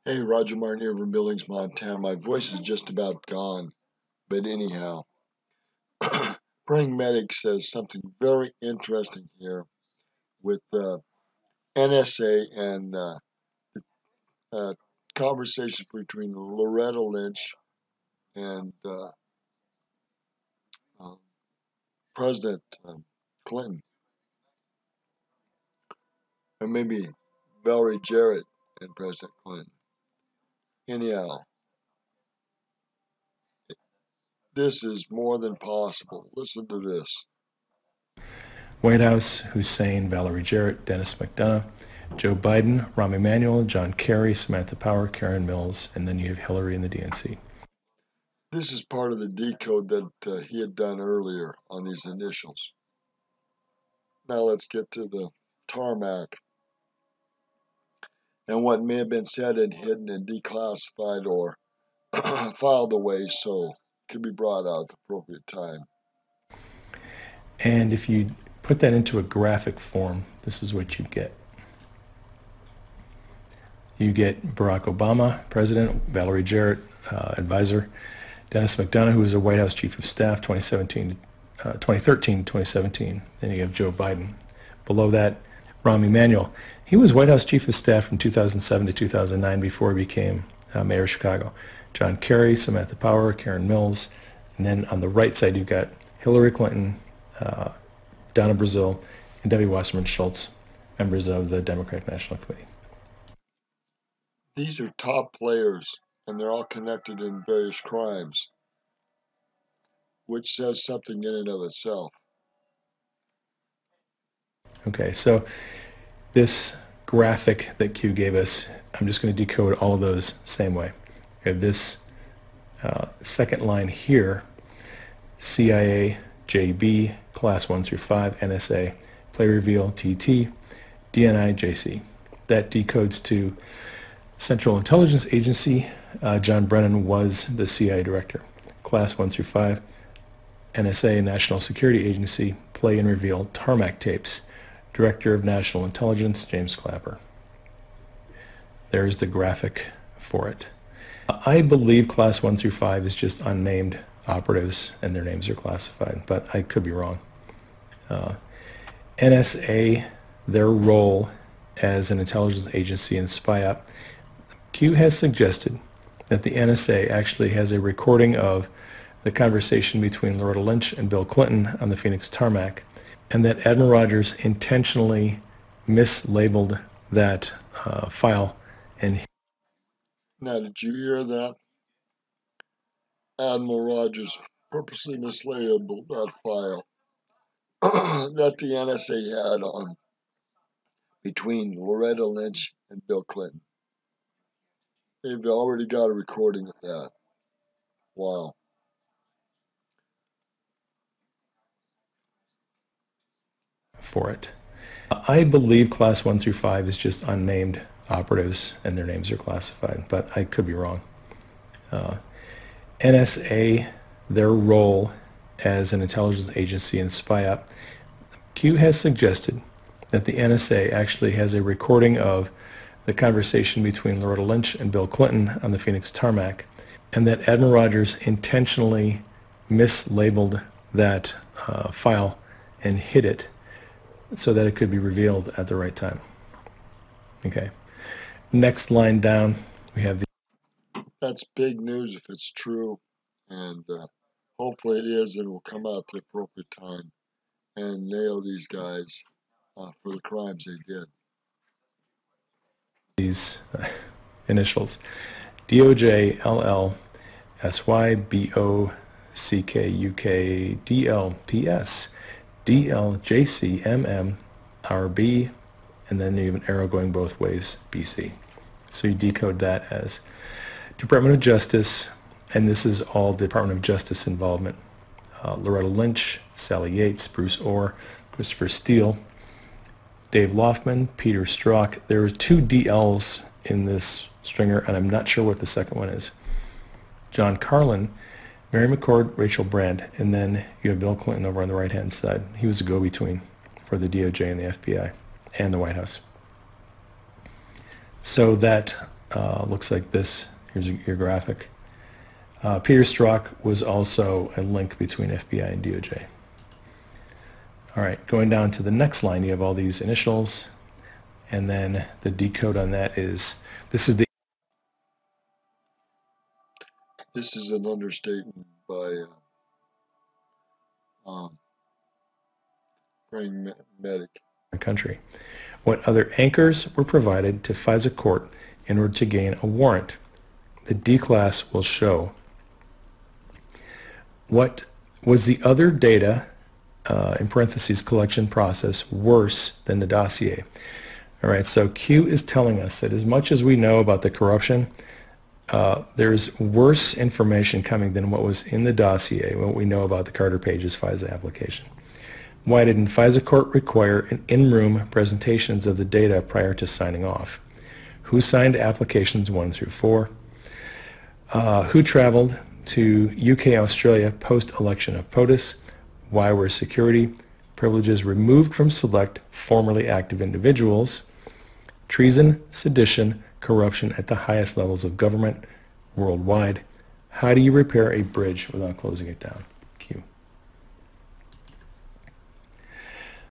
Hey, Roger Martin here from Billings, Montana. My voice is just about gone, but anyhow, Praying Medic says something very interesting here with NSA and uh, conversations between Loretta Lynch and uh, President Clinton, or maybe Valerie Jarrett and President Clinton. Anyhow, this is more than possible. Listen to this. White House, Hussein, Valerie Jarrett, Dennis McDonough, Joe Biden, Rahm Emanuel, John Kerry, Samantha Power, Karen Mills, and then you have Hillary in the DNC. This is part of the decode that he had done earlier on these initials. Now let's get to the tarmac and what may have been said and hidden and declassified or filed away so it can be brought out at the appropriate time. And if you put that into a graphic form, this is what you get. You get Barack Obama, President, Valerie Jarrett, advisor, Dennis McDonough, who was a White House Chief of Staff 2013 to 2017. Then you have Joe Biden. Below that, Rahm Emanuel. He was White House Chief of Staff from 2007 to 2009 before he became mayor of Chicago. John Kerry, Samantha Power, Karen Mills. And then on the right side, you've got Hillary Clinton, Donna Brazile, and Debbie Wasserman Schultz, members of the Democratic National Committee. These are top players, and they're all connected in various crimes, which says something in and of itself. Okay, so this graphic that Q gave us, I'm just going to decode all of those same way. We have this second line here, CIA, JB, Class 1 through 5, NSA, Play Reveal, TT, DNI, JC. That decodes to Central Intelligence Agency. John Brennan was the CIA director. Class 1 through 5, NSA, National Security Agency, Play and Reveal, Tarmac tapes. Director of National Intelligence, James Clapper. There's the graphic for it. I believe Class 1 through 5 is just unnamed operatives and their names are classified, but I could be wrong. NSA, their role as an intelligence agency and spy op. Q has suggested that the NSA actually has a recording of the conversation between Loretta Lynch and Bill Clinton on the Phoenix tarmac, and that Admiral Rogers intentionally mislabeled that file. And Now, did you hear that? Admiral Rogers purposely mislabeled that file that the NSA had on between Loretta Lynch and Bill Clinton. They've already got a recording of that. Wow. for it. I believe Class 1 through 5 is just unnamed operatives and their names are classified, but I could be wrong. NSA, their role as an intelligence agency and spy op. Q has suggested that the NSA actually has a recording of the conversation between Loretta Lynch and Bill Clinton on the Phoenix tarmac, and that Admiral Rogers intentionally mislabeled that file and hid it so that it could be revealed at the right time. Okay. Next line down, we have the... That's big news if it's true, and hopefully it is, and will come out at the appropriate time and nail these guys for the crimes they did. These initials: DOJ, LL, SY, BOCK, UK, DLPS, DLJC, MM, RB, and then you have an arrow going both ways, BC. So you decode that as Department of Justice, and this is all Department of Justice involvement. Loretta Lynch, Sally Yates, Bruce Orr, Christopher Steele, Dave Loftman, Peter Strzok. There are two DLs in this stringer, and I'm not sure what the second one is. John Carlin, Mary McCord, Rachel Brand, and then you have Bill Clinton over on the right-hand side. He was a go-between for the DOJ and the FBI and the White House. So that looks like this. Here's your graphic. Peter Strzok was also a link between FBI and DOJ. All right, going down to the next line, you have all these initials, and then the decode on that is, this is an understatement by praying medic. country. What other anchors were provided to FISA court in order to gain a warrant? The D class will show. What was the other data, in parentheses, collection process worse than the dossier? All right, so Q is telling us that as much as we know about the corruption, there's worse information coming than what was in the dossier, what we know about the Carter Pages FISA application. Why didn't FISA court require an in-room presentations of the data prior to signing off? Who signed applications 1 through 4? Who traveled to UK, Australia post-election of POTUS? Why were security privileges removed from select formerly active individuals? Treason, sedition, corruption at the highest levels of government worldwide. How do you repair a bridge without closing it down?